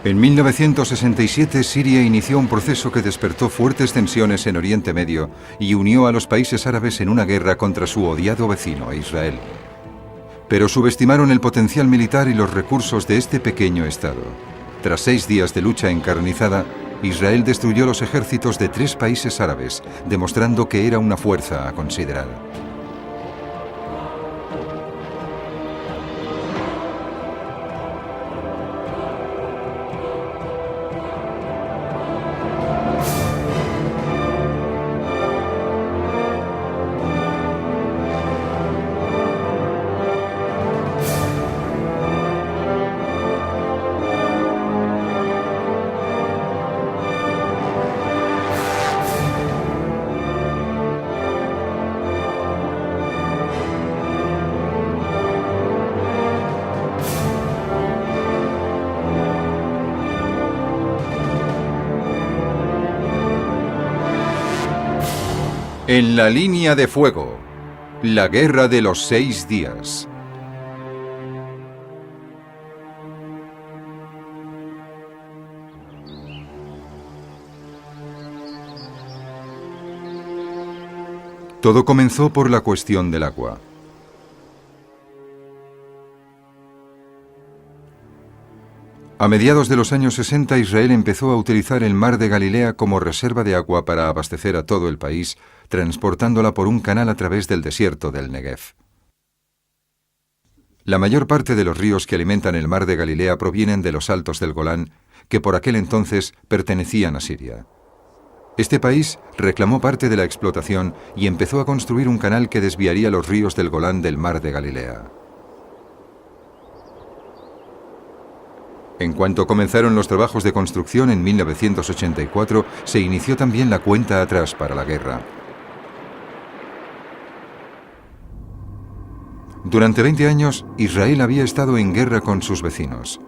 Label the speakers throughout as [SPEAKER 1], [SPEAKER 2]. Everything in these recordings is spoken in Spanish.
[SPEAKER 1] En 1967, Siria inició un proceso que despertó fuertes tensiones en Oriente Medio y unió a los países árabes en una guerra contra su odiado vecino, Israel. Pero subestimaron el potencial militar y los recursos de este pequeño estado. Tras 6 días de lucha encarnizada, Israel destruyó los ejércitos de 3 países árabes, demostrando que era una fuerza a considerar. En la línea de fuego, la guerra de los 6 días. Todo comenzó por la cuestión del agua. A mediados de los años 60, Israel empezó a utilizar el mar de Galilea como reserva de agua para abastecer a todo el país, transportándola por un canal a través del desierto del Negev. La mayor parte de los ríos que alimentan el mar de Galilea provienen de los altos del Golán, que por aquel entonces pertenecían a Siria. Este país reclamó parte de la explotación y empezó a construir un canal que desviaría los ríos del Golán del mar de Galilea. En cuanto comenzaron los trabajos de construcción en 1984, se inició también la cuenta atrás para la guerra. Durante 20 años, Israel había estado en guerra con sus vecinos.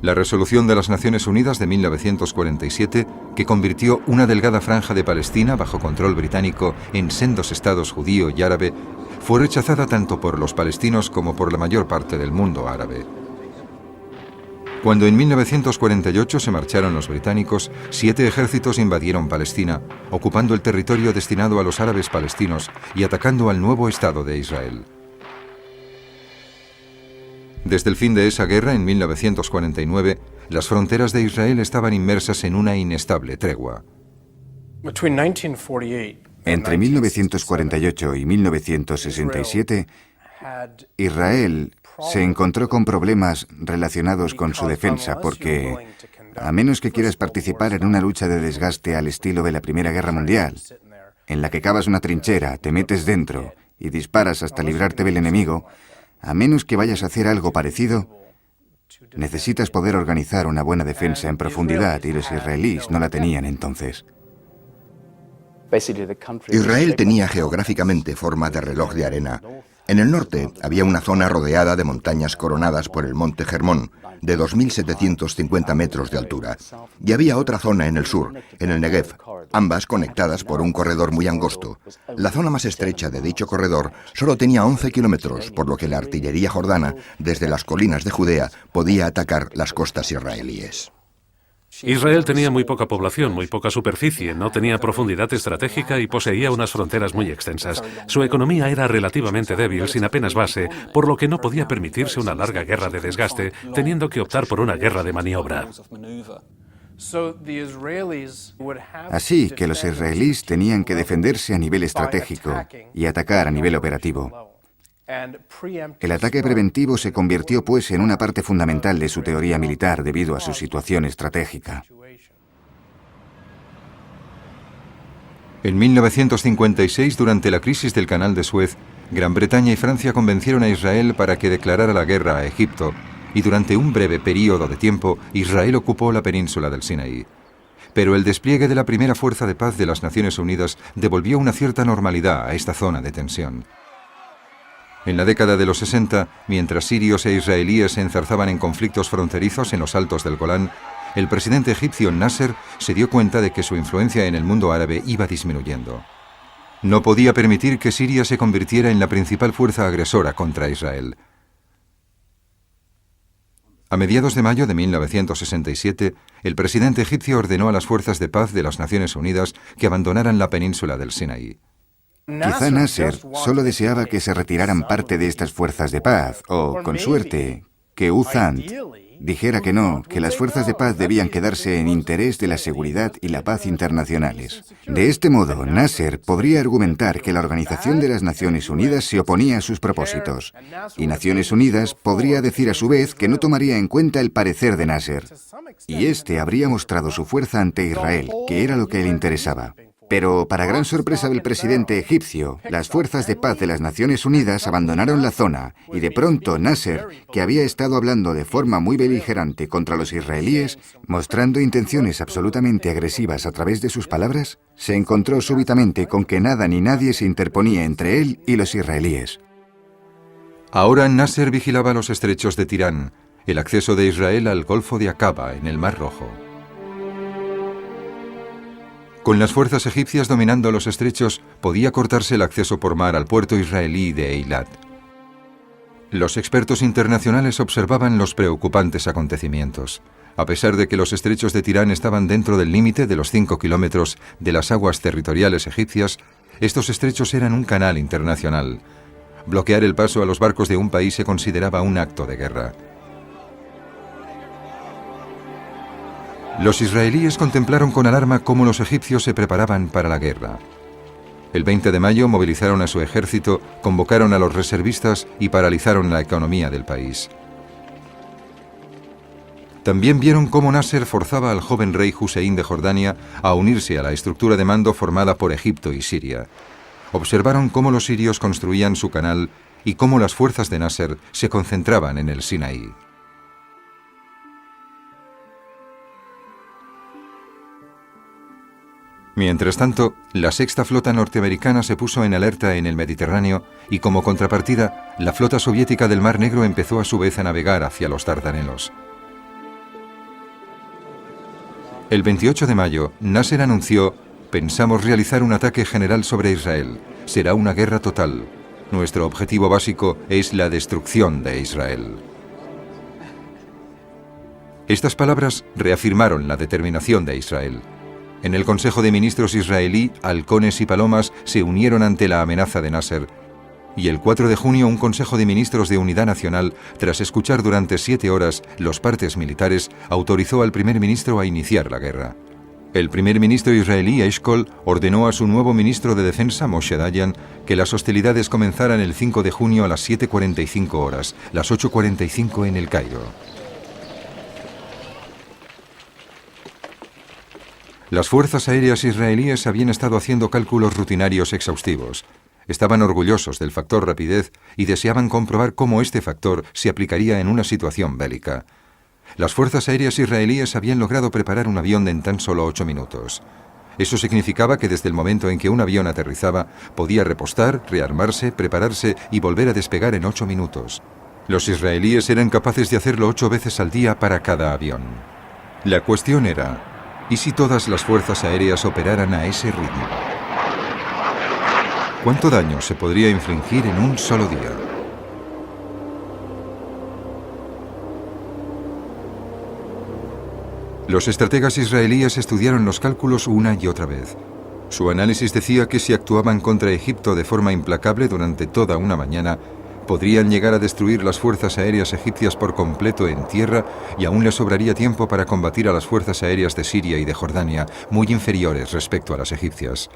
[SPEAKER 1] La resolución de las Naciones Unidas de 1947, que convirtió una delgada franja de Palestina bajo control británico en sendos estados judío y árabe, fue rechazada tanto por los palestinos como por la mayor parte del mundo árabe. Cuando en 1948 se marcharon los británicos, 7 ejércitos invadieron Palestina, ocupando el territorio destinado a los árabes palestinos y atacando al nuevo Estado de Israel. Desde el fin de esa guerra, en 1949, las fronteras de Israel estaban inmersas en una inestable tregua.
[SPEAKER 2] Entre 1948 y 1967, Israel se encontró con problemas relacionados con su defensa porque, a menos que quieras participar en una lucha de desgaste al estilo de la Primera Guerra Mundial, en la que cavas una trinchera, te metes dentro y disparas hasta librarte del enemigo, a menos que vayas a hacer algo parecido, necesitas poder organizar una buena defensa en profundidad y los israelíes no la tenían entonces.
[SPEAKER 3] Israel tenía geográficamente forma de reloj de arena. En el norte había una zona rodeada de montañas coronadas por el monte Hermón, de 2.750 metros de altura. Y había otra zona en el sur, en el Negev, ambas conectadas por un corredor muy angosto. La zona más estrecha de dicho corredor solo tenía 11 kilómetros, por lo que la artillería jordana, desde las colinas de Judea, podía atacar las costas israelíes.
[SPEAKER 4] Israel tenía muy poca población, muy poca superficie, no tenía profundidad estratégica y poseía unas fronteras muy extensas. Su economía era relativamente débil, sin apenas base, por lo que no podía permitirse una larga guerra de desgaste, teniendo que optar por una guerra de maniobra.
[SPEAKER 2] Así que los israelíes tenían que defenderse a nivel estratégico y atacar a nivel operativo. El ataque preventivo se convirtió, pues, en una parte fundamental de su teoría militar debido a su situación estratégica.
[SPEAKER 1] En 1956, durante la crisis del Canal de Suez, Gran Bretaña y Francia convencieron a Israel para que declarara la guerra a Egipto, y durante un breve período de tiempo, Israel ocupó la península del Sinaí. Pero el despliegue de la primera fuerza de paz de las Naciones Unidas devolvió una cierta normalidad a esta zona de tensión. En la década de los 60, mientras sirios e israelíes se enzarzaban en conflictos fronterizos en los altos del Golán, el presidente egipcio Nasser se dio cuenta de que su influencia en el mundo árabe iba disminuyendo. No podía permitir que Siria se convirtiera en la principal fuerza agresora contra Israel. A mediados de mayo de 1967, el presidente egipcio ordenó a las fuerzas de paz de las Naciones Unidas que abandonaran la península del Sinaí.
[SPEAKER 2] Quizá Nasser solo deseaba que se retiraran parte de estas fuerzas de paz, o, con suerte, que Uzant dijera que no, que las fuerzas de paz debían quedarse en interés de la seguridad y la paz internacionales. De este modo, Nasser podría argumentar que la Organización de las Naciones Unidas se oponía a sus propósitos, y Naciones Unidas podría decir a su vez que no tomaría en cuenta el parecer de Nasser, y este habría mostrado su fuerza ante Israel, que era lo que le interesaba. Pero, para gran sorpresa del presidente egipcio, las fuerzas de paz de las Naciones Unidas abandonaron la zona y de pronto Nasser, que había estado hablando de forma muy beligerante contra los israelíes, mostrando intenciones absolutamente agresivas a través de sus palabras, se encontró súbitamente con que nada ni nadie se interponía entre él y los israelíes.
[SPEAKER 1] Ahora Nasser vigilaba los estrechos de Tirán, el acceso de Israel al Golfo de Aqaba en el Mar Rojo. Con las fuerzas egipcias dominando los estrechos, podía cortarse el acceso por mar al puerto israelí de Eilat. Los expertos internacionales observaban los preocupantes acontecimientos. A pesar de que los estrechos de Tirán estaban dentro del límite de los 5 kilómetros de las aguas territoriales egipcias, estos estrechos eran un canal internacional. Bloquear el paso a los barcos de un país se consideraba un acto de guerra. Los israelíes contemplaron con alarma cómo los egipcios se preparaban para la guerra. El 20 de mayo movilizaron a su ejército, convocaron a los reservistas y paralizaron la economía del país. También vieron cómo Nasser forzaba al joven rey Hussein de Jordania a unirse a la estructura de mando formada por Egipto y Siria. Observaron cómo los sirios construían su canal y cómo las fuerzas de Nasser se concentraban en el Sinaí. Mientras tanto, la sexta flota norteamericana se puso en alerta en el Mediterráneo y como contrapartida, la flota soviética del Mar Negro empezó a su vez a navegar hacia los Dardanelos. El 28 de mayo, Nasser anunció: «Pensamos realizar un ataque general sobre Israel. Será una guerra total. Nuestro objetivo básico es la destrucción de Israel». Estas palabras reafirmaron la determinación de Israel. En el Consejo de Ministros israelí, halcones y palomas se unieron ante la amenaza de Nasser, y el 4 de junio un Consejo de Ministros de Unidad Nacional, tras escuchar durante 7 horas los partes militares, autorizó al primer ministro a iniciar la guerra. El primer ministro israelí, Eshkol, ordenó a su nuevo ministro de Defensa, Moshe Dayan, que las hostilidades comenzaran el 5 de junio a las 7:45 horas, las 8:45 en El Cairo. Las fuerzas aéreas israelíes habían estado haciendo cálculos rutinarios exhaustivos. Estaban orgullosos del factor rapidez y deseaban comprobar cómo este factor se aplicaría en una situación bélica. Las fuerzas aéreas israelíes habían logrado preparar un avión en tan solo 8 minutos. Eso significaba que desde el momento en que un avión aterrizaba, podía repostar, rearmarse, prepararse y volver a despegar en 8 minutos. Los israelíes eran capaces de hacerlo 8 veces al día para cada avión. La cuestión era: ¿y si todas las fuerzas aéreas operaran a ese ritmo? ¿Cuánto daño se podría infligir en un solo día? Los estrategas israelíes estudiaron los cálculos una y otra vez. Su análisis decía que si actuaban contra Egipto de forma implacable durante toda una mañana, podrían llegar a destruir las fuerzas aéreas egipcias por completo en tierra y aún les sobraría tiempo para combatir a las fuerzas aéreas de Siria y de Jordania, muy inferiores respecto a las egipcias.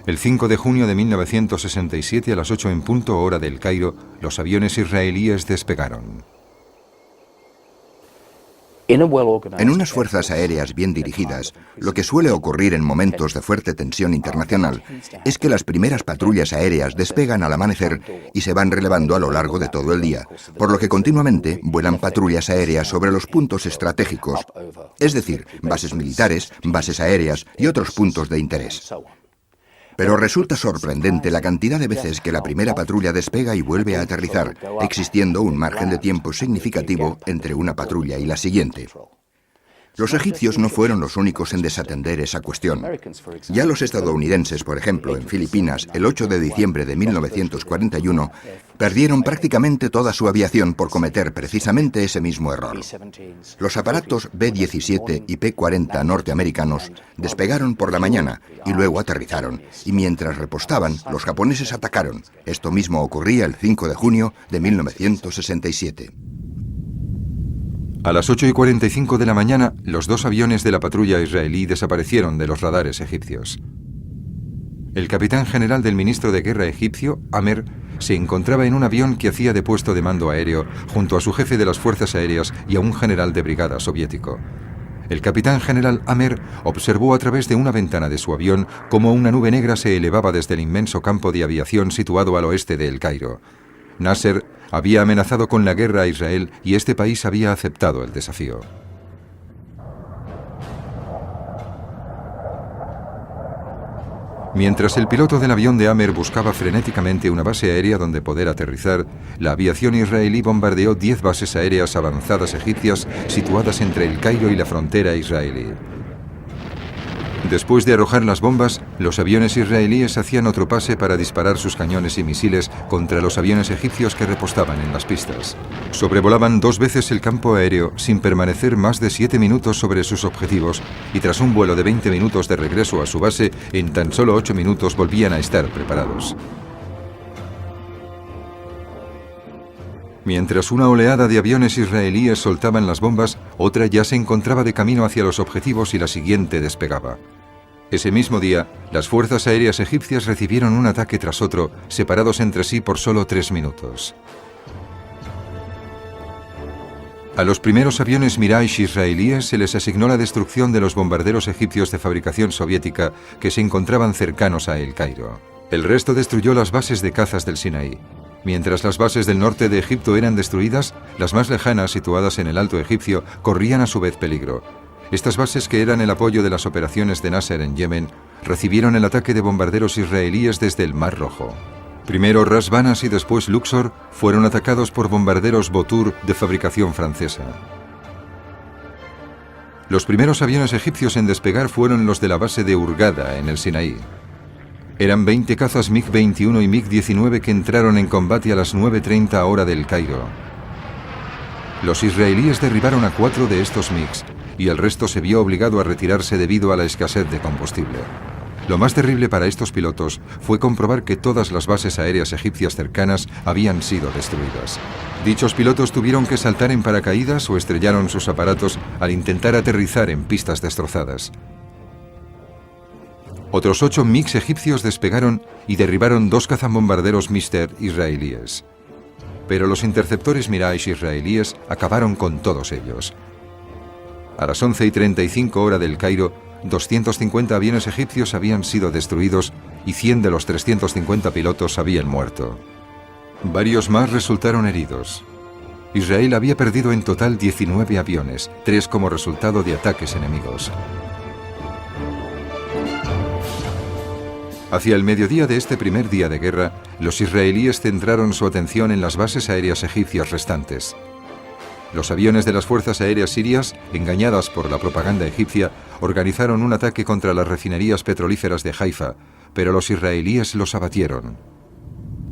[SPEAKER 1] El 5 de junio de 1967, a las 8 en punto hora del Cairo, los aviones israelíes despegaron.
[SPEAKER 3] En unas fuerzas aéreas bien dirigidas, lo que suele ocurrir en momentos de fuerte tensión internacional es que las primeras patrullas aéreas despegan al amanecer y se van relevando a lo largo de todo el día, por lo que continuamente vuelan patrullas aéreas sobre los puntos estratégicos, es decir, bases militares, bases aéreas y otros puntos de interés. Pero resulta sorprendente la cantidad de veces que la primera patrulla despega y vuelve a aterrizar, existiendo un margen de tiempo significativo entre una patrulla y la siguiente. Los egipcios no fueron los únicos en desatender esa cuestión. Ya los estadounidenses, por ejemplo, en Filipinas, el 8 de diciembre de 1941, perdieron prácticamente toda su aviación por cometer precisamente ese mismo error. Los aparatos B-17 y P-40 norteamericanos despegaron por la mañana y luego aterrizaron, y mientras repostaban, los japoneses atacaron. Esto mismo ocurría el 5 de junio de 1967.
[SPEAKER 1] A las 8:45 de la mañana, los dos aviones de la patrulla israelí desaparecieron de los radares egipcios. El capitán general del ministro de Guerra egipcio, Amer, se encontraba en un avión que hacía de puesto de mando aéreo junto a su jefe de las fuerzas aéreas y a un general de brigada soviético. El capitán general Amer observó a través de una ventana de su avión cómo una nube negra se elevaba desde el inmenso campo de aviación situado al oeste de El Cairo. Nasser había amenazado con la guerra a Israel y este país había aceptado el desafío. Mientras el piloto del avión de Amer buscaba frenéticamente una base aérea donde poder aterrizar, la aviación israelí bombardeó 10 bases aéreas avanzadas egipcias situadas entre El Cairo y la frontera israelí. Después de arrojar las bombas, los aviones israelíes hacían otro pase para disparar sus cañones y misiles contra los aviones egipcios que repostaban en las pistas. Sobrevolaban 2 veces el campo aéreo sin permanecer más de 7 minutos sobre sus objetivos y tras un vuelo de 20 minutos de regreso a su base, en tan solo 8 minutos volvían a estar preparados. Mientras una oleada de aviones israelíes soltaban las bombas, otra ya se encontraba de camino hacia los objetivos y la siguiente despegaba. Ese mismo día, las fuerzas aéreas egipcias recibieron un ataque tras otro, separados entre sí por solo 3 minutos. A los primeros aviones Mirage israelíes se les asignó la destrucción de los bombarderos egipcios de fabricación soviética que se encontraban cercanos a El Cairo. El resto destruyó las bases de cazas del Sinaí. Mientras las bases del norte de Egipto eran destruidas, las más lejanas, situadas en el Alto Egipcio, corrían a su vez peligro. Estas bases, que eran el apoyo de las operaciones de Nasser en Yemen, recibieron el ataque de bombarderos israelíes desde el Mar Rojo. Primero Ras Banas y después Luxor fueron atacados por bombarderos Botur de fabricación francesa. Los primeros aviones egipcios en despegar fueron los de la base de Hurghada, en el Sinaí. Eran 20 cazas MiG-21 y MiG-19 que entraron en combate a las 9:30 hora del Cairo. Los israelíes derribaron a 4 de estos MiGs y el resto se vio obligado a retirarse debido a la escasez de combustible. Lo más terrible para estos pilotos fue comprobar que todas las bases aéreas egipcias cercanas habían sido destruidas. Dichos pilotos tuvieron que saltar en paracaídas o estrellaron sus aparatos al intentar aterrizar en pistas destrozadas. Otros 8 MiGs egipcios despegaron y derribaron 2 cazabombarderos Mister israelíes. Pero los interceptores Mirage israelíes acabaron con todos ellos. A las 11:35 hora del Cairo, 250 aviones egipcios habían sido destruidos y 100 de los 350 pilotos habían muerto. Varios más resultaron heridos. Israel había perdido en total 19 aviones, 3 como resultado de ataques enemigos. Hacia el mediodía de este primer día de guerra, los israelíes centraron su atención en las bases aéreas egipcias restantes. Los aviones de las fuerzas aéreas sirias, engañadas por la propaganda egipcia, organizaron un ataque contra las refinerías petrolíferas de Haifa, pero los israelíes los abatieron.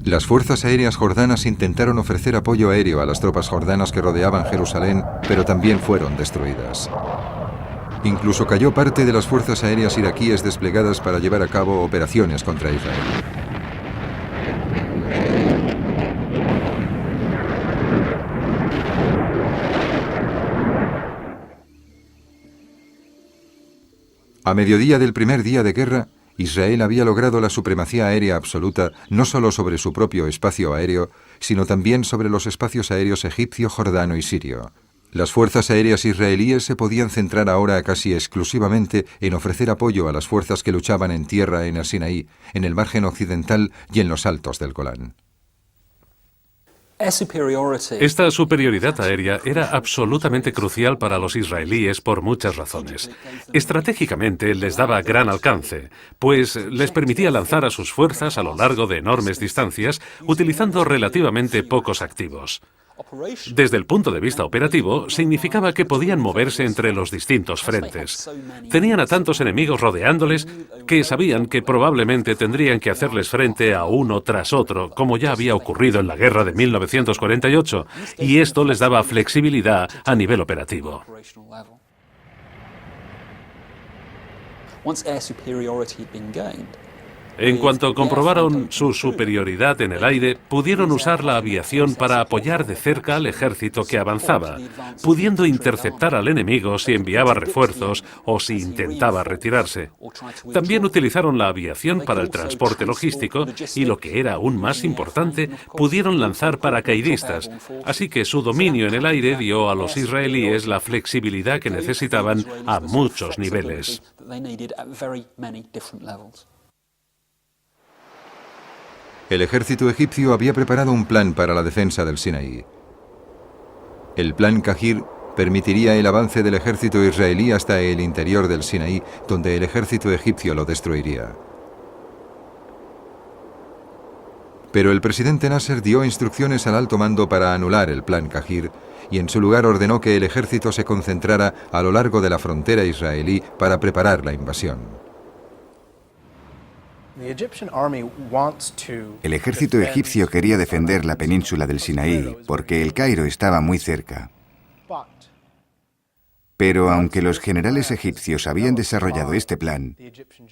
[SPEAKER 1] Las fuerzas aéreas jordanas intentaron ofrecer apoyo aéreo a las tropas jordanas que rodeaban Jerusalén, pero también fueron destruidas. Incluso cayó parte de las fuerzas aéreas iraquíes desplegadas para llevar a cabo operaciones contra Israel. A mediodía del primer día de guerra, Israel había logrado la supremacía aérea absoluta no solo sobre su propio espacio aéreo, sino también sobre los espacios aéreos egipcio, jordano y sirio. Las fuerzas aéreas israelíes se podían centrar ahora casi exclusivamente en ofrecer apoyo a las fuerzas que luchaban en tierra en el Sinaí, en el margen occidental y en los altos del Golán.
[SPEAKER 4] Esta superioridad aérea era absolutamente crucial para los israelíes por muchas razones. Estratégicamente les daba gran alcance, pues les permitía lanzar a sus fuerzas a lo largo de enormes distancias utilizando relativamente pocos activos. Desde el punto de vista operativo, significaba que podían moverse entre los distintos frentes. Tenían a tantos enemigos rodeándoles que sabían que probablemente tendrían que hacerles frente a uno tras otro, como ya había ocurrido en la guerra de 1948, y esto les daba flexibilidad a nivel operativo. En cuanto comprobaron su superioridad en el aire, pudieron usar la aviación para apoyar de cerca al ejército que avanzaba, pudiendo interceptar al enemigo si enviaba refuerzos o si intentaba retirarse. También utilizaron la aviación para el transporte logístico y, lo que era aún más importante, pudieron lanzar paracaidistas, así que su dominio en el aire dio a los israelíes la flexibilidad que necesitaban a muchos niveles.
[SPEAKER 1] El ejército egipcio había preparado un plan para la defensa del Sinaí. El plan Kahir permitiría el avance del ejército israelí hasta el interior del Sinaí, donde el ejército egipcio lo destruiría. Pero el presidente Nasser dio instrucciones al alto mando para anular el plan Kahir y en su lugar ordenó que el ejército se concentrara a lo largo de la frontera israelí para preparar la invasión.
[SPEAKER 2] El ejército egipcio quería defender la península del Sinaí porque el Cairo estaba muy cerca. Pero aunque los generales egipcios habían desarrollado este plan,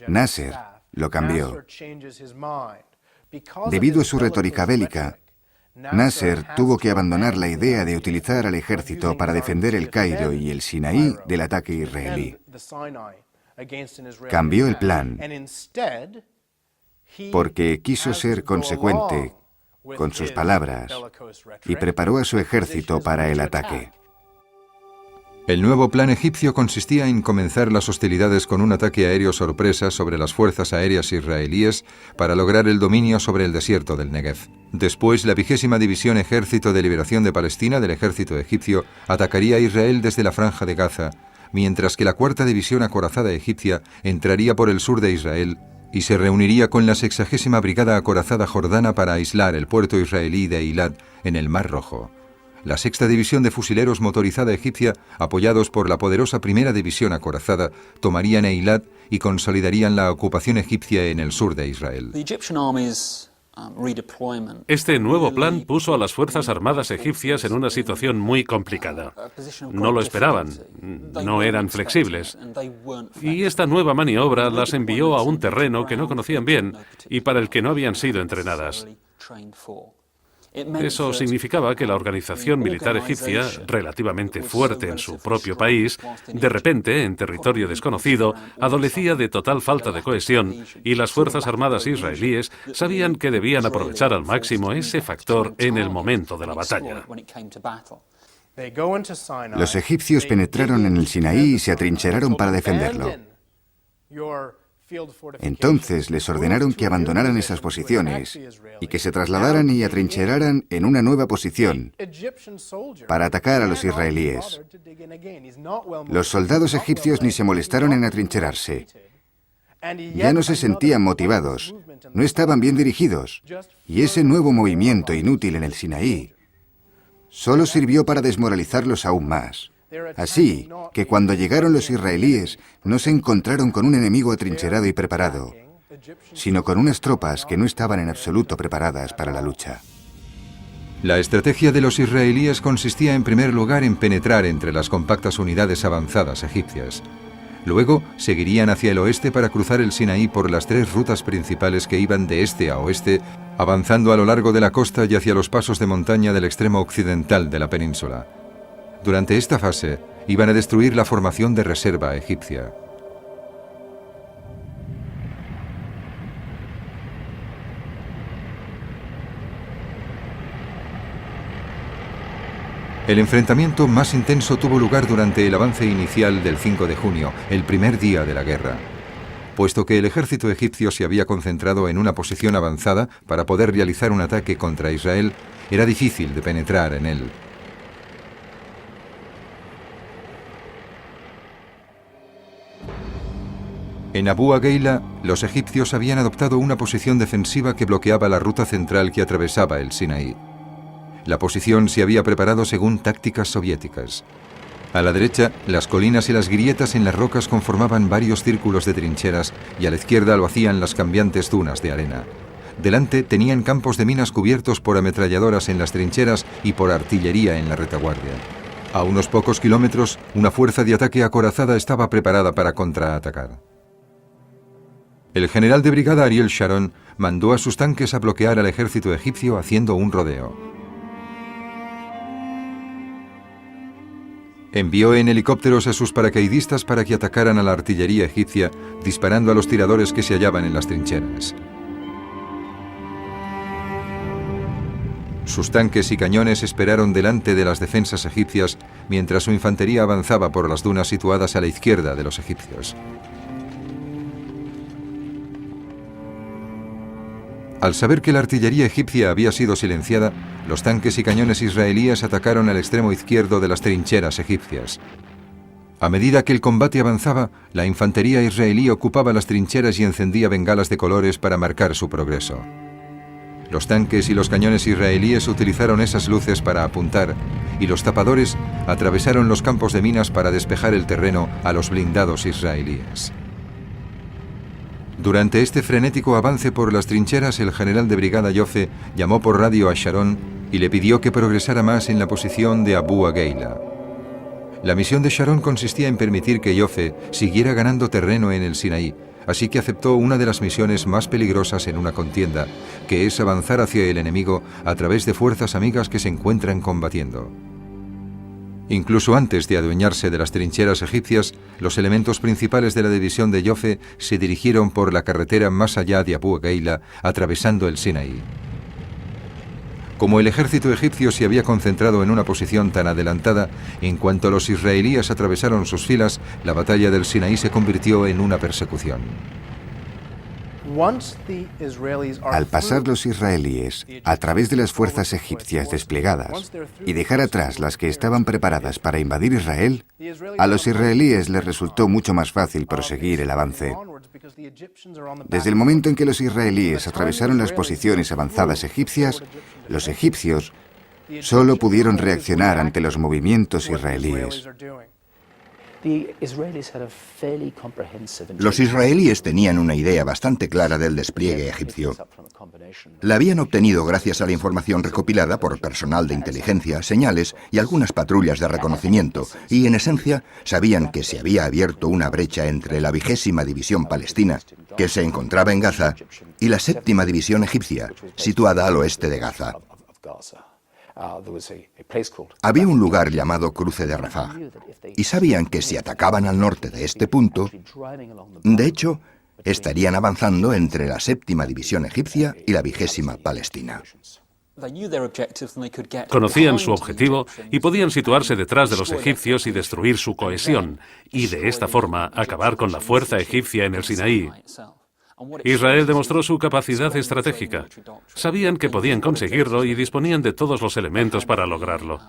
[SPEAKER 2] Nasser lo cambió. Debido a su retórica bélica, Nasser tuvo que abandonar la idea de utilizar al ejército para defender el Cairo y el Sinaí del ataque israelí. Cambió el plan porque quiso ser consecuente con sus palabras y preparó a su ejército para el ataque.
[SPEAKER 1] El nuevo plan egipcio consistía en comenzar las hostilidades con un ataque aéreo sorpresa sobre las fuerzas aéreas israelíes para lograr el dominio sobre el desierto del Negev. Después, la 20ª División Ejército de Liberación de Palestina del ejército egipcio atacaría a Israel desde la Franja de Gaza, mientras que la 4ª División Acorazada Egipcia entraría por el sur de Israel y se reuniría con la 60ª Brigada Acorazada Jordana para aislar el puerto israelí de Eilat en el Mar Rojo. La 6ª División de Fusileros Motorizada Egipcia, apoyados por la poderosa 1ª División Acorazada, tomarían Eilat y consolidarían la ocupación egipcia en el sur de Israel.
[SPEAKER 4] Este nuevo plan puso a las Fuerzas Armadas egipcias en una situación muy complicada. No lo esperaban, no eran flexibles. Y esta nueva maniobra las envió a un terreno que no conocían bien y para el que no habían sido entrenadas. Eso significaba que la organización militar egipcia, relativamente fuerte en su propio país, de repente, en territorio desconocido, adolecía de total falta de cohesión y las Fuerzas Armadas israelíes sabían que debían aprovechar al máximo ese factor en el momento de la batalla.
[SPEAKER 2] Los egipcios penetraron en el Sinaí y se atrincheraron para defenderlo. Entonces les ordenaron que abandonaran esas posiciones y que se trasladaran y atrincheraran en una nueva posición para atacar a los israelíes. Los soldados egipcios ni se molestaron en atrincherarse. Ya no se sentían motivados, no estaban bien dirigidos, y ese nuevo movimiento inútil en el Sinaí solo sirvió para desmoralizarlos aún más. Así que cuando llegaron los israelíes no se encontraron con un enemigo atrincherado y preparado, sino con unas tropas que no estaban en absoluto preparadas para la lucha.
[SPEAKER 1] La estrategia de los israelíes consistía en primer lugar en penetrar entre las compactas unidades avanzadas egipcias. Luego seguirían hacia el oeste para cruzar el Sinaí por las 3 rutas principales que iban de este a oeste, avanzando a lo largo de la costa y hacia los pasos de montaña del extremo occidental de la península. Durante esta fase, iban a destruir la formación de reserva egipcia. El enfrentamiento más intenso tuvo lugar durante el avance inicial del 5 de junio, el primer día de la guerra. Puesto que el ejército egipcio se había concentrado en una posición avanzada para poder realizar un ataque contra Israel, era difícil de penetrar en él. En Abu Agheila, los egipcios habían adoptado una posición defensiva que bloqueaba la ruta central que atravesaba el Sinaí. La posición se había preparado según tácticas soviéticas. A la derecha, las colinas y las grietas en las rocas conformaban varios círculos de trincheras y a la izquierda lo hacían las cambiantes dunas de arena. Delante tenían campos de minas cubiertos por ametralladoras en las trincheras y por artillería en la retaguardia. A unos pocos kilómetros, una fuerza de ataque acorazada estaba preparada para contraatacar. El general de brigada Ariel Sharon mandó a sus tanques a bloquear al ejército egipcio haciendo un rodeo. Envió en helicópteros a sus paracaidistas para que atacaran a la artillería egipcia, disparando a los tiradores que se hallaban en las trincheras. Sus tanques y cañones esperaron delante de las defensas egipcias, mientras su infantería avanzaba por las dunas situadas a la izquierda de los egipcios. Al saber que la artillería egipcia había sido silenciada, los tanques y cañones israelíes atacaron al extremo izquierdo de las trincheras egipcias. A medida que el combate avanzaba, la infantería israelí ocupaba las trincheras y encendía bengalas de colores para marcar su progreso. Los tanques y los cañones israelíes utilizaron esas luces para apuntar, y los tapadores atravesaron los campos de minas para despejar el terreno a los blindados israelíes. Durante este frenético avance por las trincheras, el general de brigada Yofe llamó por radio a Sharon y le pidió que progresara más en la posición de Abu Agheila. La misión de Sharon consistía en permitir que Yofe siguiera ganando terreno en el Sinaí, así que aceptó una de las misiones más peligrosas en una contienda, que es avanzar hacia el enemigo a través de fuerzas amigas que se encuentran combatiendo. Incluso antes de adueñarse de las trincheras egipcias, los elementos principales de la división de Yofe se dirigieron por la carretera más allá de Abu Agheila, atravesando el Sinaí. Como el ejército egipcio se había concentrado en una posición tan adelantada, en cuanto los israelíes atravesaron sus filas, la batalla del Sinaí se convirtió en una persecución.
[SPEAKER 2] Al pasar los israelíes a través de las fuerzas egipcias desplegadas y dejar atrás las que estaban preparadas para invadir Israel, a los israelíes les resultó mucho más fácil proseguir el avance. Desde el momento en que los israelíes atravesaron las posiciones avanzadas egipcias, los egipcios solo pudieron reaccionar ante los movimientos israelíes.
[SPEAKER 3] Los israelíes tenían una idea bastante clara del despliegue egipcio. La habían obtenido gracias a la información recopilada por personal de inteligencia, señales y algunas patrullas de reconocimiento, y en esencia sabían que se había abierto una brecha entre la 20ª División Palestina, que se encontraba en Gaza, y la 7ª División Egipcia, situada al oeste de Gaza. Había un lugar llamado Cruce de Rafah, y sabían que si atacaban al norte de este punto, de hecho, estarían avanzando entre la 7ª División Egipcia y la 20ª Palestina.
[SPEAKER 4] Conocían su objetivo y podían situarse detrás de los egipcios y destruir su cohesión, y de esta forma acabar con la fuerza egipcia en el Sinaí. Israel demostró su capacidad estratégica. Sabían que podían conseguirlo y disponían de todos los elementos para lograrlo.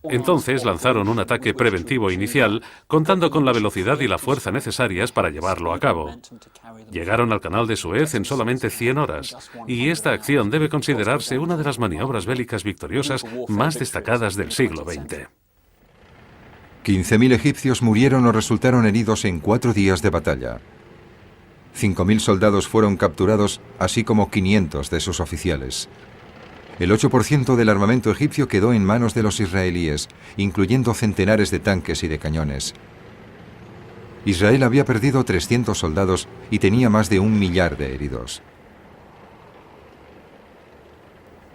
[SPEAKER 4] Entonces lanzaron un ataque preventivo inicial, contando con la velocidad y la fuerza necesarias para llevarlo a cabo. Llegaron al canal de Suez en solamente 100 horas, y esta acción debe considerarse una de las maniobras bélicas victoriosas más destacadas del siglo XX.
[SPEAKER 1] 15.000 egipcios murieron o resultaron heridos en 4 días de batalla. 5.000 soldados fueron capturados, así como 500 de sus oficiales. El 8% del armamento egipcio quedó en manos de los israelíes, incluyendo centenares de tanques y de cañones. Israel había perdido 300 soldados y tenía más de 1 millar de heridos.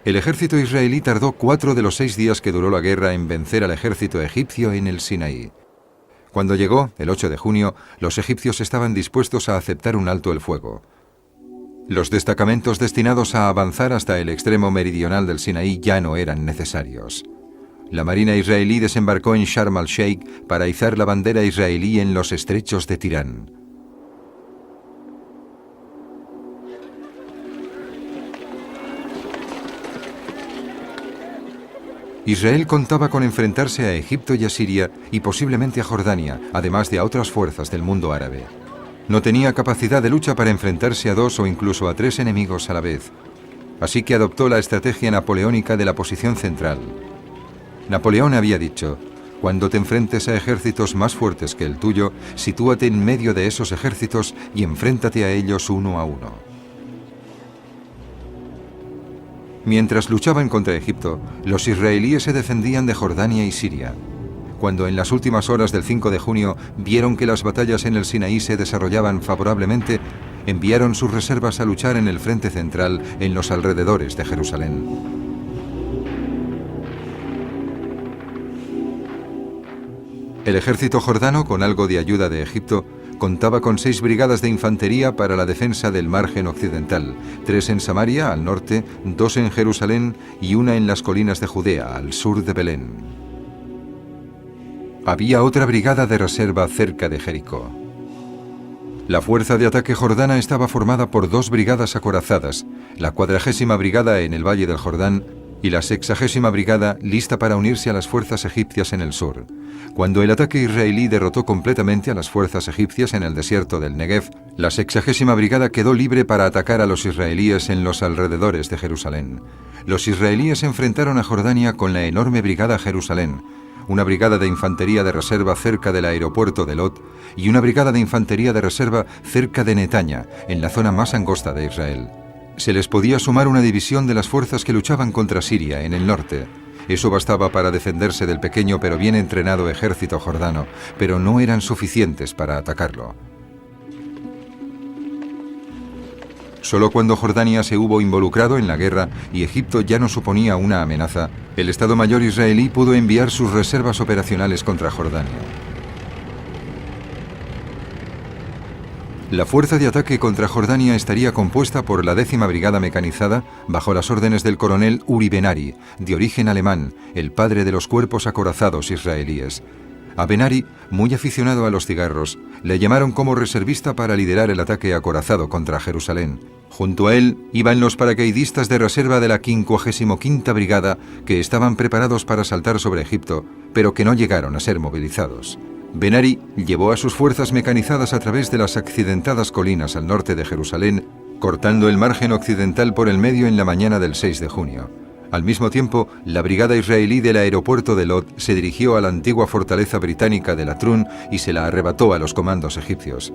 [SPEAKER 1] El ejército israelí tardó 4 de los 6 días que duró la guerra en vencer al ejército egipcio en el Sinaí. Cuando llegó, el 8 de junio, los egipcios estaban dispuestos a aceptar un alto el fuego. Los destacamentos destinados a avanzar hasta el extremo meridional del Sinaí ya no eran necesarios. La marina israelí desembarcó en Sharm el-Sheikh para izar la bandera israelí en los estrechos de Tirán. Israel contaba con enfrentarse a Egipto y a Siria y posiblemente a Jordania, además de a otras fuerzas del mundo árabe. No tenía capacidad de lucha para enfrentarse a 2 o incluso a 3 enemigos a la vez. así que adoptó la estrategia napoleónica de la posición central. Napoleón había dicho: cuando te enfrentes a ejércitos más fuertes que el tuyo, sitúate en medio de esos ejércitos y enfréntate a ellos uno a uno. Mientras luchaban contra Egipto, los israelíes se defendían de Jordania y Siria. Cuando en las últimas horas del 5 de junio vieron que las batallas en el Sinaí se desarrollaban favorablemente, enviaron sus reservas a luchar en el frente central en los alrededores de Jerusalén. El ejército jordano, con algo de ayuda de Egipto, contaba con 6 brigadas de infantería para la defensa del margen occidental, 3 en Samaria, al norte, 2 en Jerusalén y 1 en las colinas de Judea, al sur de Belén. Había otra brigada de reserva cerca de Jericó. La fuerza de ataque jordana estaba formada por 2 brigadas acorazadas, la 40ª brigada en el Valle del Jordán y la 60ª brigada lista para unirse a las fuerzas egipcias en el sur. Cuando el ataque israelí derrotó completamente a las fuerzas egipcias en el desierto del Negev, la 60ª brigada quedó libre para atacar a los israelíes en los alrededores de Jerusalén. Los israelíes enfrentaron a Jordania con la enorme brigada Jerusalén, una brigada de infantería de reserva cerca del aeropuerto de Lot y una brigada de infantería de reserva cerca de Netanya, en la zona más angosta de Israel. Se les podía sumar una división de las fuerzas que luchaban contra Siria, en el norte. Eso bastaba para defenderse del pequeño pero bien entrenado ejército jordano, pero no eran suficientes para atacarlo. Solo cuando Jordania se hubo involucrado en la guerra y Egipto ya no suponía una amenaza, el Estado Mayor israelí pudo enviar sus reservas operacionales contra Jordania. La fuerza de ataque contra Jordania estaría compuesta por la 10ª Brigada Mecanizada, bajo las órdenes del coronel Uri Ben-Ari, de origen alemán, el padre de los cuerpos acorazados israelíes. A Ben-Ari, muy aficionado a los cigarros, le llamaron como reservista para liderar el ataque acorazado contra Jerusalén. Junto a él iban los paracaidistas de reserva de la 55ª Brigada, que estaban preparados para saltar sobre Egipto, pero que no llegaron a ser movilizados. Ben-Ari llevó a sus fuerzas mecanizadas a través de las accidentadas colinas al norte de Jerusalén, cortando el margen occidental por el medio en la mañana del 6 de junio. Al mismo tiempo, la brigada israelí del aeropuerto de Lot se dirigió a la antigua fortaleza británica de Latrun y se la arrebató a los comandos egipcios.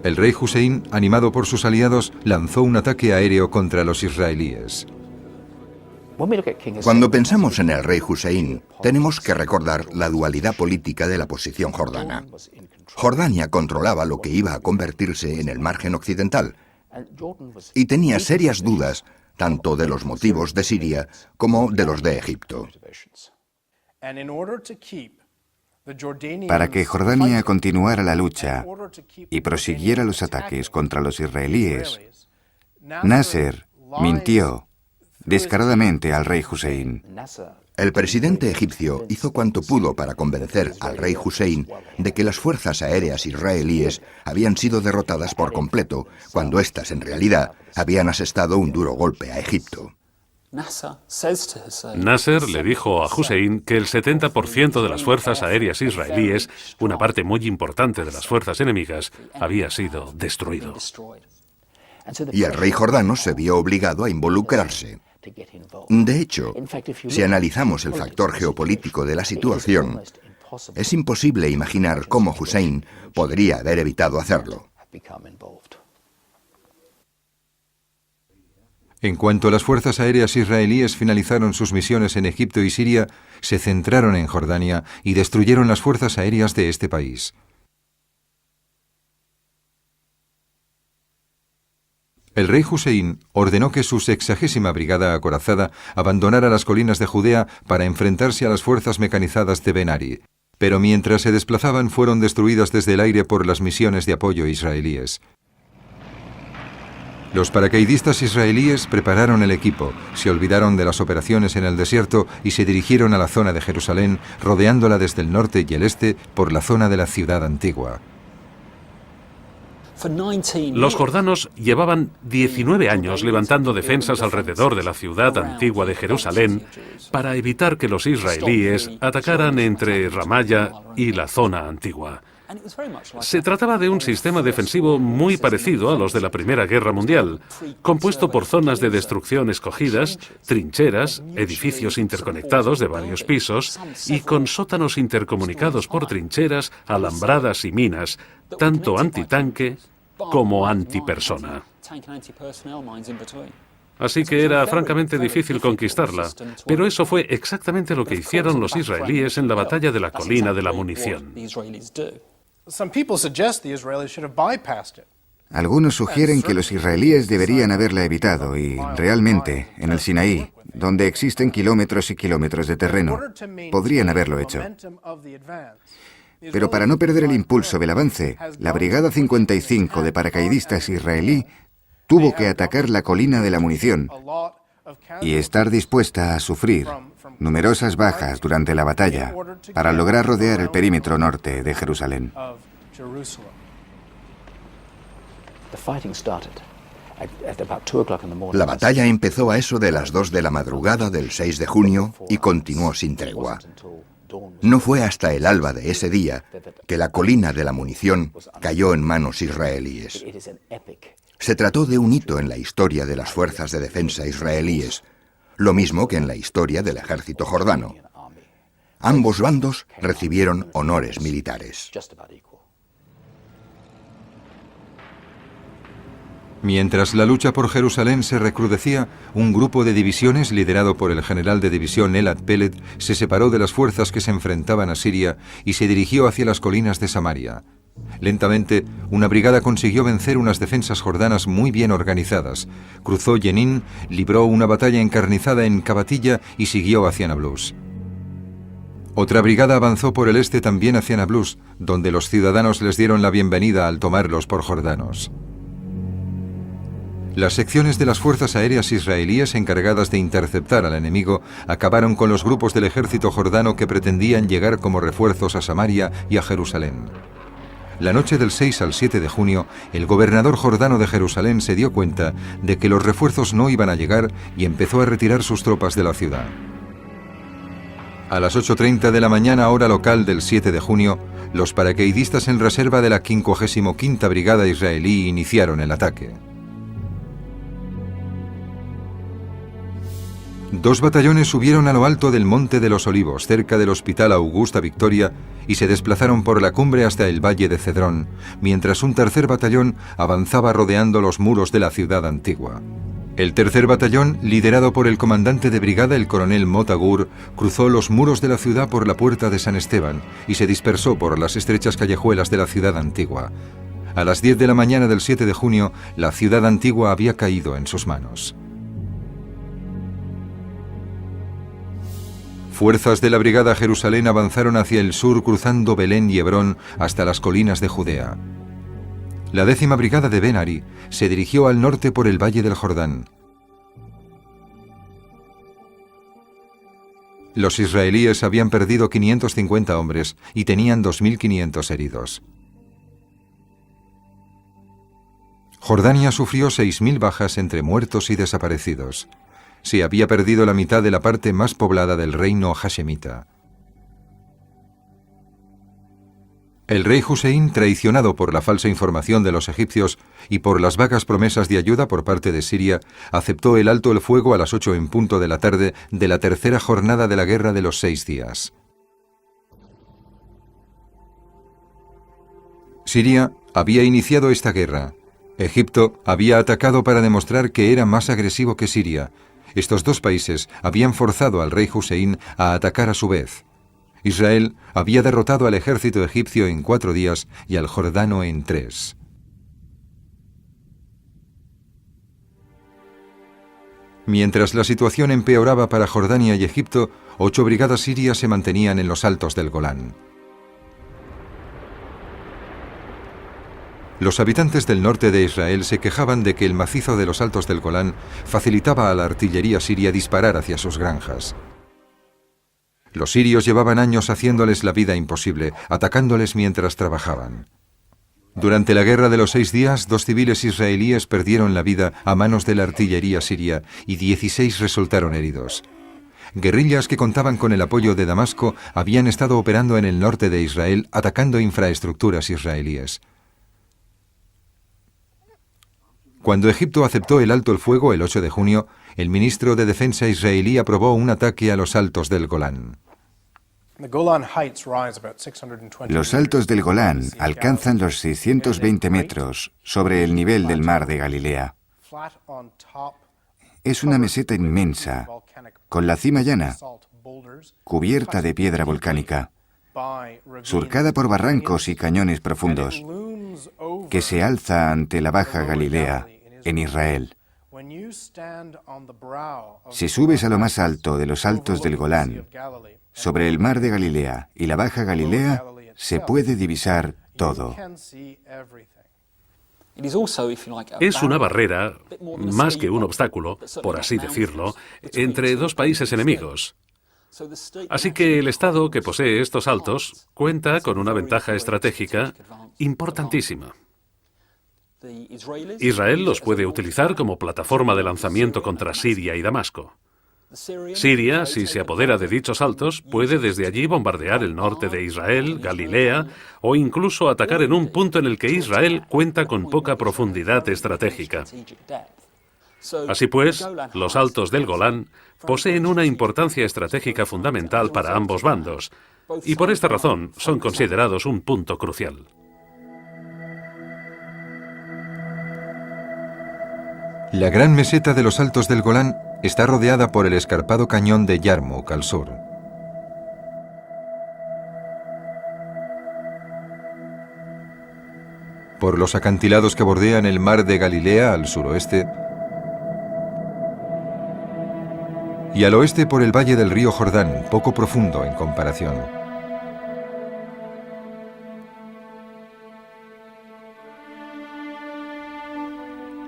[SPEAKER 1] El rey Hussein, animado por sus aliados, lanzó un ataque aéreo contra los israelíes.
[SPEAKER 3] Cuando pensamos en el rey Hussein, tenemos que recordar la dualidad política de la posición jordana. Jordania controlaba lo que iba a convertirse en el margen occidental y tenía serias dudas tanto de los motivos de Siria como de los de Egipto.
[SPEAKER 2] Para que Jordania continuara la lucha y prosiguiera los ataques contra los israelíes, Nasser mintió descaradamente al rey Hussein.
[SPEAKER 3] El presidente egipcio hizo cuanto pudo para convencer al rey Hussein de que las fuerzas aéreas israelíes habían sido derrotadas por completo, cuando éstas en realidad habían asestado un duro golpe a Egipto.
[SPEAKER 4] Nasser le dijo a Hussein que el 70% de las fuerzas aéreas israelíes, una parte muy importante de las fuerzas enemigas, había sido destruido.
[SPEAKER 3] Y el rey jordano se vio obligado a involucrarse. De hecho, si analizamos el factor geopolítico de la situación, es imposible imaginar cómo Hussein podría haber evitado hacerlo.
[SPEAKER 1] En cuanto las fuerzas aéreas israelíes finalizaron sus misiones en Egipto y Siria, se centraron en Jordania y destruyeron las fuerzas aéreas de este país. El rey Hussein ordenó que su 60ª Brigada acorazada abandonara las colinas de Judea para enfrentarse a las fuerzas mecanizadas de Ben-Ari, pero mientras se desplazaban fueron destruidas desde el aire por las misiones de apoyo israelíes. Los paracaidistas israelíes prepararon el equipo, se olvidaron de las operaciones en el desierto y se dirigieron a la zona de Jerusalén, rodeándola desde el norte y el este por la zona de la ciudad antigua.
[SPEAKER 4] Los jordanos llevaban 19 años levantando defensas alrededor de la ciudad antigua de Jerusalén para evitar que los israelíes atacaran entre Ramalla y la zona antigua. Se trataba de un sistema defensivo muy parecido a los de la Primera Guerra Mundial, compuesto por zonas de destrucción escogidas, trincheras, edificios interconectados de varios pisos y con sótanos intercomunicados por trincheras, alambradas y minas, tanto antitanque como antipersona. Así que era francamente difícil conquistarla, pero eso fue exactamente lo que hicieron los israelíes en la batalla de la colina de la munición.
[SPEAKER 2] Algunos sugieren que los israelíes deberían haberla evitado y, realmente, en el Sinaí, donde existen kilómetros y kilómetros de terreno, podrían haberlo hecho. Pero para no perder el impulso del avance, la Brigada 55 de paracaidistas israelí tuvo que atacar la colina de la munición y estar dispuesta a sufrir numerosas bajas durante la batalla para lograr rodear el perímetro norte de Jerusalén.
[SPEAKER 3] La batalla empezó a eso de las 2 de la madrugada del 6 de junio y continuó sin tregua. No fue hasta el alba de ese día que la colina de la munición cayó en manos israelíes. Se trató de un hito en la historia de las fuerzas de defensa israelíes, lo mismo que en la historia del ejército jordano. Ambos bandos recibieron honores militares.
[SPEAKER 1] Mientras la lucha por Jerusalén se recrudecía, un grupo de divisiones liderado por el general de división Elad Peled se separó de las fuerzas que se enfrentaban a Siria y se dirigió hacia las colinas de Samaria. Lentamente, una brigada consiguió vencer unas defensas jordanas muy bien organizadas, cruzó Jenin, libró una batalla encarnizada en Cabatilla y siguió hacia Nablus. Otra brigada avanzó por el este también hacia Nablus, donde los ciudadanos les dieron la bienvenida al tomarlos por jordanos. Las secciones de las fuerzas aéreas israelíes encargadas de interceptar al enemigo acabaron con los grupos del ejército jordano que pretendían llegar como refuerzos a Samaria y a Jerusalén. La noche del 6 al 7 de junio, el gobernador jordano de Jerusalén se dio cuenta de que los refuerzos no iban a llegar y empezó a retirar sus tropas de la ciudad. A las 8:30 de la mañana, hora local del 7 de junio, los paracaidistas en reserva de la 55ª Brigada israelí iniciaron el ataque. 2 batallones subieron a lo alto del Monte de los Olivos, cerca del Hospital Augusta Victoria, y se desplazaron por la cumbre hasta el Valle de Cedrón, mientras un tercer batallón avanzaba rodeando los muros de la ciudad antigua. El tercer batallón, liderado por el comandante de brigada, el coronel Motagur, cruzó los muros de la ciudad por la puerta de San Esteban y se dispersó por las estrechas callejuelas de la ciudad antigua. A las 10 de la mañana del 7 de junio, la ciudad antigua había caído en sus manos. Fuerzas de la Brigada Jerusalén avanzaron hacia el sur cruzando Belén y Hebrón hasta las colinas de Judea. La 10ª Brigada de Ben-Ari se dirigió al norte por el Valle del Jordán. Los israelíes habían perdido 550 hombres y tenían 2.500 heridos. Jordania sufrió 6.000 bajas entre muertos y desaparecidos. Se había perdido la mitad de la parte más poblada del reino hashemita. El rey Hussein, traicionado por la falsa información de los egipcios y por las vagas promesas de ayuda por parte de Siria, aceptó el alto el fuego a las 8 en punto de la tarde de la tercera jornada de la guerra de los 6 días. Siria había iniciado esta guerra. Egipto había atacado para demostrar que era más agresivo que Siria. Estos 2 países habían forzado al rey Hussein a atacar a su vez. Israel había derrotado al ejército egipcio en 4 días y al jordano en 3. Mientras la situación empeoraba para Jordania y Egipto, 8 brigadas sirias se mantenían en los altos del Golán. Los habitantes del norte de Israel se quejaban de que el macizo de los altos del Golán facilitaba a la artillería siria disparar hacia sus granjas. Los sirios llevaban años haciéndoles la vida imposible, atacándoles mientras trabajaban. Durante la guerra de los 6 días, 2 civiles israelíes perdieron la vida a manos de la artillería siria y 16 resultaron heridos. Guerrillas que contaban con el apoyo de Damasco habían estado operando en el norte de Israel, atacando infraestructuras israelíes. Cuando Egipto aceptó el alto el fuego el 8 de junio, el ministro de Defensa israelí aprobó un ataque a los altos del Golán.
[SPEAKER 2] Los altos del Golán alcanzan los 620 metros sobre el nivel del mar de Galilea. Es una meseta inmensa, con la cima llana, cubierta de piedra volcánica, surcada por barrancos y cañones profundos, que se alza ante la Baja Galilea, en Israel. Si subes a lo más alto de los altos del Golán, sobre el mar de Galilea y la Baja Galilea, se puede divisar todo.
[SPEAKER 4] Es una barrera, más que un obstáculo, por así decirlo, entre dos países enemigos. Así que el Estado que posee estos altos cuenta con una ventaja estratégica importantísima. Israel los puede utilizar como plataforma de lanzamiento contra Siria y Damasco. Siria, si se apodera de dichos altos, puede desde allí bombardear el norte de Israel, Galilea, o incluso atacar en un punto en el que Israel cuenta con poca profundidad estratégica. Así pues, los altos del Golán poseen una importancia estratégica fundamental para ambos bandos, y por esta razón son considerados un punto crucial.
[SPEAKER 1] La gran meseta de los altos del Golán está rodeada por el escarpado cañón de Yarmouk al sur. Por los acantilados que bordean el mar de Galilea al suroeste y al oeste por el valle del río Jordán, poco profundo en comparación.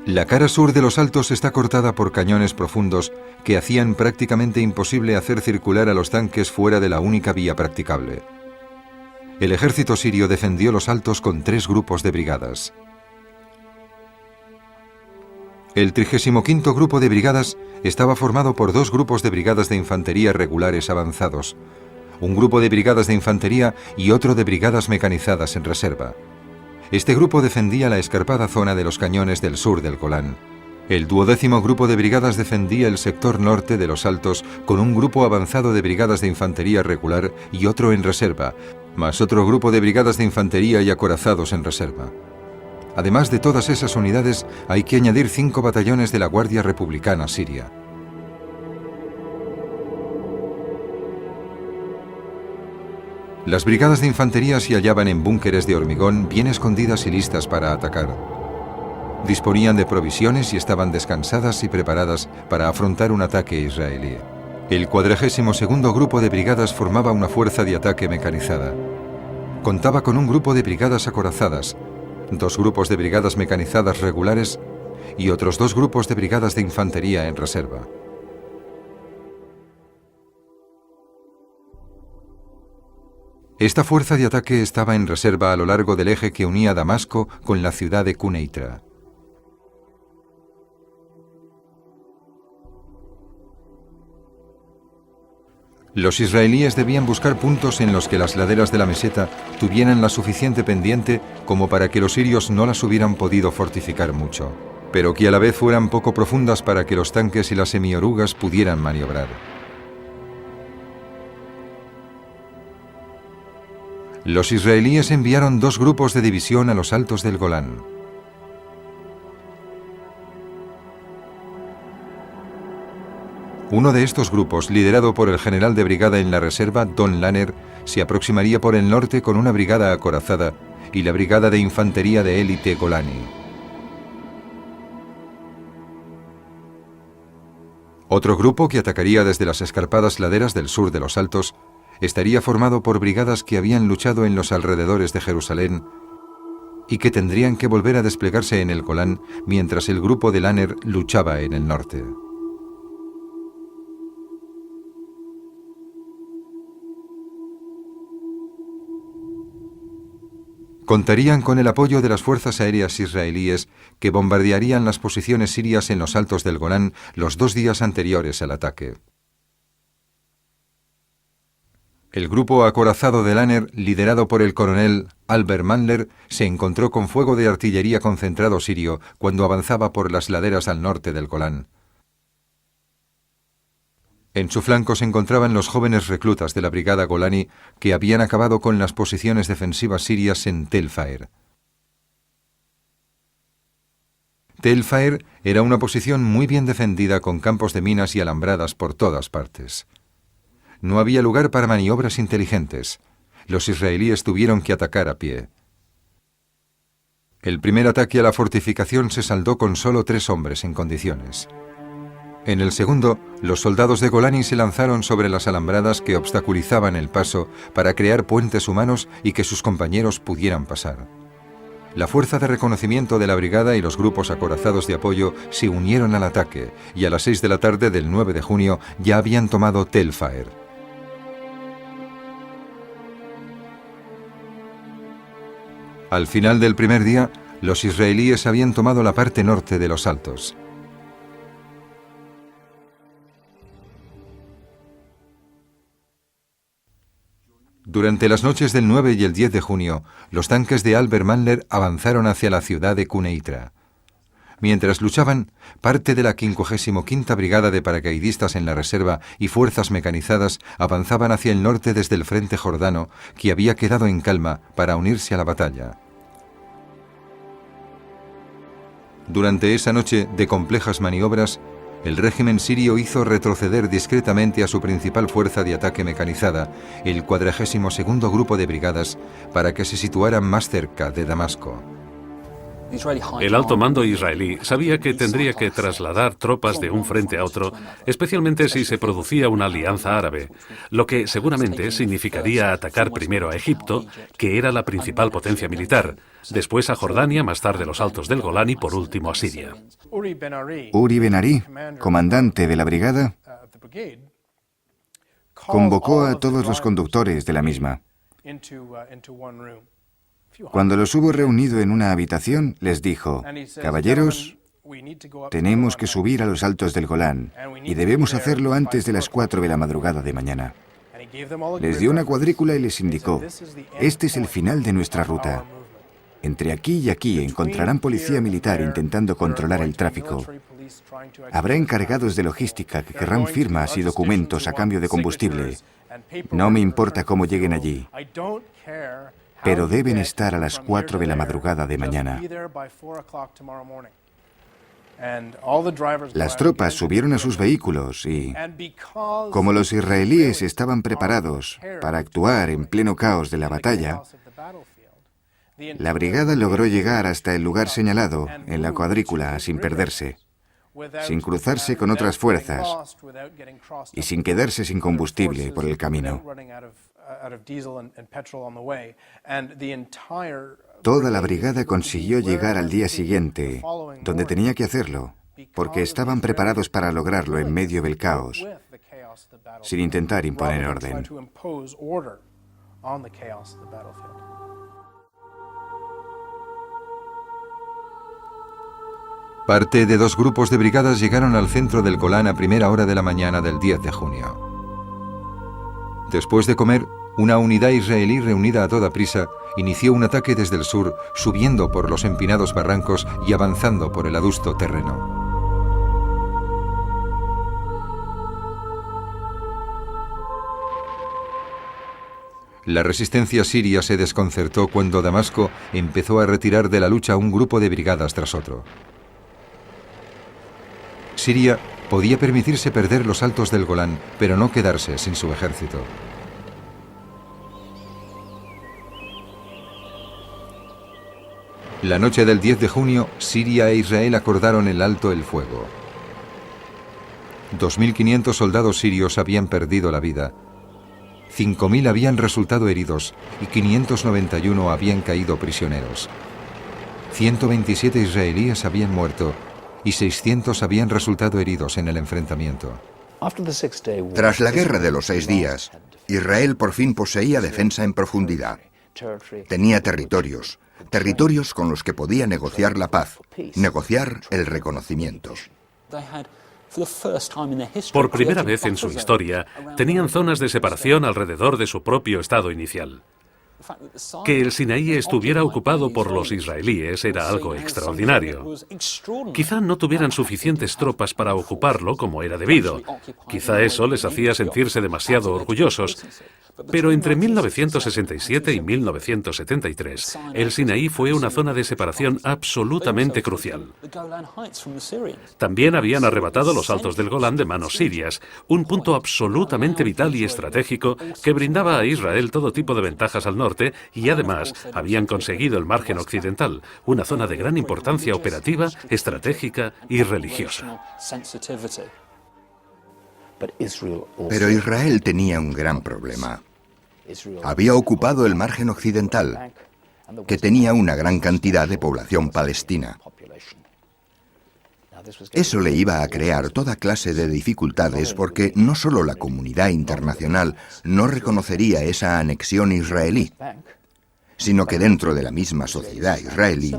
[SPEAKER 1] La cara sur de los altos está cortada por cañones profundos que hacían prácticamente imposible hacer circular a los tanques fuera de la única vía practicable. El ejército sirio defendió los altos con 3 grupos de brigadas. El 35º grupo de brigadas estaba formado por 2 grupos de brigadas de infantería regulares avanzados, un grupo de brigadas de infantería y otro de brigadas mecanizadas en reserva. Este grupo defendía la escarpada zona de los cañones del sur del Golán. El 12º grupo de brigadas defendía el sector norte de los altos con un grupo avanzado de brigadas de infantería regular y otro en reserva, más otro grupo de brigadas de infantería y acorazados en reserva. Además de todas esas unidades, hay que añadir 5 batallones de la Guardia Republicana Siria. Las brigadas de infantería se hallaban en búnkeres de hormigón bien escondidas y listas para atacar. Disponían de provisiones y estaban descansadas y preparadas para afrontar un ataque israelí. El 42º grupo de brigadas formaba una fuerza de ataque mecanizada. Contaba con un grupo de brigadas acorazadas, 2 grupos de brigadas mecanizadas regulares y otros 2 grupos de brigadas de infantería en reserva. Esta fuerza de ataque estaba en reserva a lo largo del eje que unía Damasco con la ciudad de Quneitra. Los israelíes debían buscar puntos en los que las laderas de la meseta tuvieran la suficiente pendiente como para que los sirios no las hubieran podido fortificar mucho, pero que a la vez fueran poco profundas para que los tanques y las semiorugas pudieran maniobrar. Los israelíes enviaron 2 grupos de división a los altos del Golán. Uno de estos grupos, liderado por el general de brigada en la reserva, Don Lanner, se aproximaría por el norte con una brigada acorazada y la brigada de infantería de élite Golani. Otro grupo, que atacaría desde las escarpadas laderas del sur de los altos, estaría formado por brigadas que habían luchado en los alrededores de Jerusalén y que tendrían que volver a desplegarse en el Golán mientras el grupo de Lanner luchaba en el norte. Contarían con el apoyo de las fuerzas aéreas israelíes que bombardearían las posiciones sirias en los altos del Golán los 2 días anteriores al ataque. El grupo acorazado de Lanner, liderado por el coronel Albert Mandler, se encontró con fuego de artillería concentrado sirio cuando avanzaba por las laderas al norte del Golán. En su flanco se encontraban los jóvenes reclutas de la brigada Golani que habían acabado con las posiciones defensivas sirias en Tel Faer. Tel Faer era una posición muy bien defendida con campos de minas y alambradas por todas partes. No había lugar para maniobras inteligentes. Los israelíes tuvieron que atacar a pie. El primer ataque a la fortificación se saldó con solo 3 hombres en condiciones. En el segundo, los soldados de Golani se lanzaron sobre las alambradas que obstaculizaban el paso para crear puentes humanos y que sus compañeros pudieran pasar. La fuerza de reconocimiento de la brigada y los grupos acorazados de apoyo se unieron al ataque y a las 6 de la tarde del 9 de junio ya habían tomado Tel Faer. Al final del primer día, los israelíes habían tomado la parte norte de los altos. Durante las noches del 9 y el 10 de junio, los tanques de Albert Mandler avanzaron hacia la ciudad de Quneitra. Mientras luchaban, parte de la 55ª Brigada de Paracaidistas en la reserva y fuerzas mecanizadas avanzaban hacia el norte desde el frente jordano, que había quedado en calma para unirse a la batalla. Durante esa noche de complejas maniobras, el régimen sirio hizo retroceder discretamente a su principal fuerza de ataque mecanizada, el 42º Grupo de Brigadas, para que se situaran más cerca de Damasco.
[SPEAKER 4] El alto mando israelí sabía que tendría que trasladar tropas de un frente a otro, especialmente si se producía una alianza árabe, lo que seguramente significaría atacar primero a Egipto, que era la principal potencia militar, después a Jordania, más tarde los altos del Golán y por último a Siria.
[SPEAKER 2] Uri Ben Ari, comandante de la brigada, convocó a todos los conductores de la misma. Cuando los hubo reunido en una habitación, les dijo: «Caballeros, tenemos que subir a los altos del Golán y debemos hacerlo antes de las 4 de la madrugada de mañana». Les dio una cuadrícula y les indicó: «Este es el final de nuestra ruta. Entre aquí y aquí encontrarán policía militar intentando controlar el tráfico. Habrá encargados de logística que querrán firmas y documentos a cambio de combustible. No me importa cómo lleguen allí, pero deben estar a las 4 de la madrugada de mañana». Las tropas subieron a sus vehículos y, como los israelíes estaban preparados para actuar en pleno caos de la batalla, la brigada logró llegar hasta el lugar señalado en la cuadrícula sin perderse, sin cruzarse con otras fuerzas y sin quedarse sin combustible por el camino. Toda la brigada consiguió llegar al día siguiente, donde tenía que hacerlo, porque estaban preparados para lograrlo en medio del caos, sin intentar imponer orden.
[SPEAKER 1] Parte de 2 grupos de brigadas llegaron al centro del Golán a primera hora de la mañana del 10 de junio. Después de comer, una unidad israelí reunida a toda prisa inició un ataque desde el sur, subiendo por los empinados barrancos y avanzando por el adusto terreno. La resistencia siria se desconcertó cuando Damasco empezó a retirar de la lucha un grupo de brigadas tras otro. Siria podía permitirse perder los altos del Golán, pero no quedarse sin su ejército. La noche del 10 de junio, Siria e Israel acordaron el alto el fuego. 2.500 soldados sirios habían perdido la vida, 5.000 habían resultado heridos y 591 habían caído prisioneros. 127 israelíes habían muerto y 600 habían resultado heridos en el enfrentamiento.
[SPEAKER 3] Tras la guerra de los 6 días, Israel por fin poseía defensa en profundidad. Tenía territorios con los que podía negociar la paz, negociar el reconocimiento.
[SPEAKER 4] Por primera vez en su historia, tenían zonas de separación alrededor de su propio estado inicial. Que el Sinaí estuviera ocupado por los israelíes era algo extraordinario. Quizá no tuvieran suficientes tropas para ocuparlo como era debido. Quizá eso les hacía sentirse demasiado orgullosos. Pero entre 1967 y 1973, el Sinaí fue una zona de separación absolutamente crucial. También habían arrebatado los Altos del Golán de manos sirias, un punto absolutamente vital y estratégico que brindaba a Israel todo tipo de ventajas al norte, y además habían conseguido el margen occidental, una zona de gran importancia operativa, estratégica y religiosa.
[SPEAKER 3] Pero Israel tenía un gran problema. Había ocupado el margen occidental, que tenía una gran cantidad de población palestina. Eso le iba a crear toda clase de dificultades porque no solo la comunidad internacional no reconocería esa anexión israelí, sino que dentro de la misma sociedad israelí,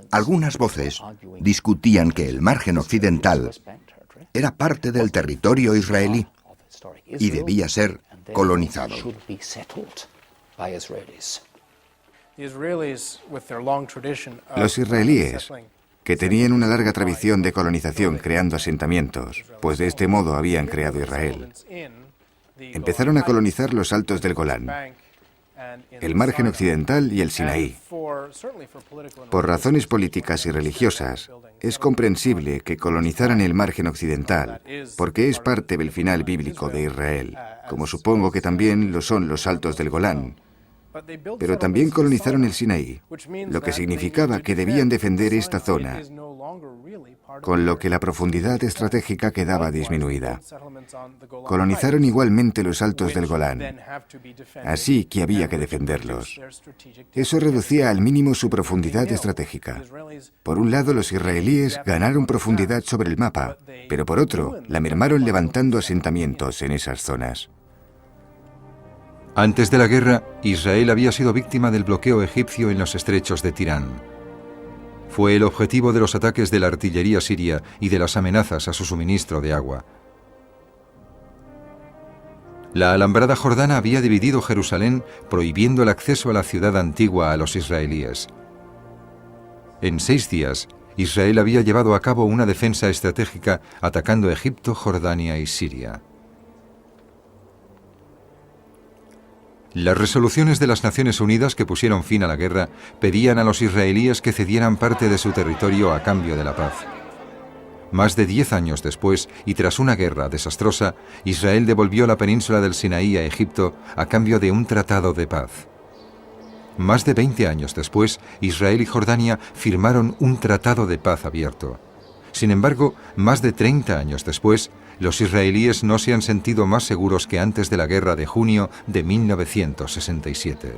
[SPEAKER 3] algunas voces discutían que el margen occidental era parte del territorio israelí y debía ser colonizado.
[SPEAKER 2] Los israelíes, que tenían una larga tradición de colonización creando asentamientos, pues de este modo habían creado Israel, empezaron a colonizar los Altos del Golán, el margen occidental y el Sinaí. Por razones políticas y religiosas, es comprensible que colonizaran el margen occidental, porque es parte del final bíblico de Israel, como supongo que también lo son los Altos del Golán. Pero también colonizaron el Sinaí, lo que significaba que debían defender esta zona, con lo que la profundidad estratégica quedaba disminuida. Colonizaron igualmente los Altos del Golán, así que había que defenderlos. Eso reducía al mínimo su profundidad estratégica. Por un lado, los israelíes ganaron profundidad sobre el mapa, pero por otro, la mermaron levantando asentamientos en esas zonas.
[SPEAKER 1] Antes de la guerra, Israel había sido víctima del bloqueo egipcio en los estrechos de Tirán. Fue el objetivo de los ataques de la artillería siria y de las amenazas a su suministro de agua. La alambrada jordana había dividido Jerusalén, prohibiendo el acceso a la ciudad antigua a los israelíes. En 6 días, Israel había llevado a cabo una defensa estratégica atacando Egipto, Jordania y Siria. Las resoluciones de las Naciones Unidas que pusieron fin a la guerra pedían a los israelíes que cedieran parte de su territorio a cambio de la paz. Más de 10 años después, y tras una guerra desastrosa, Israel devolvió la península del Sinaí a Egipto a cambio de un tratado de paz. Más de 20 años después, Israel y Jordania firmaron un tratado de paz abierto. Sin embargo, más de 30 años después, los israelíes no se han sentido más seguros que antes de la guerra de junio de 1967.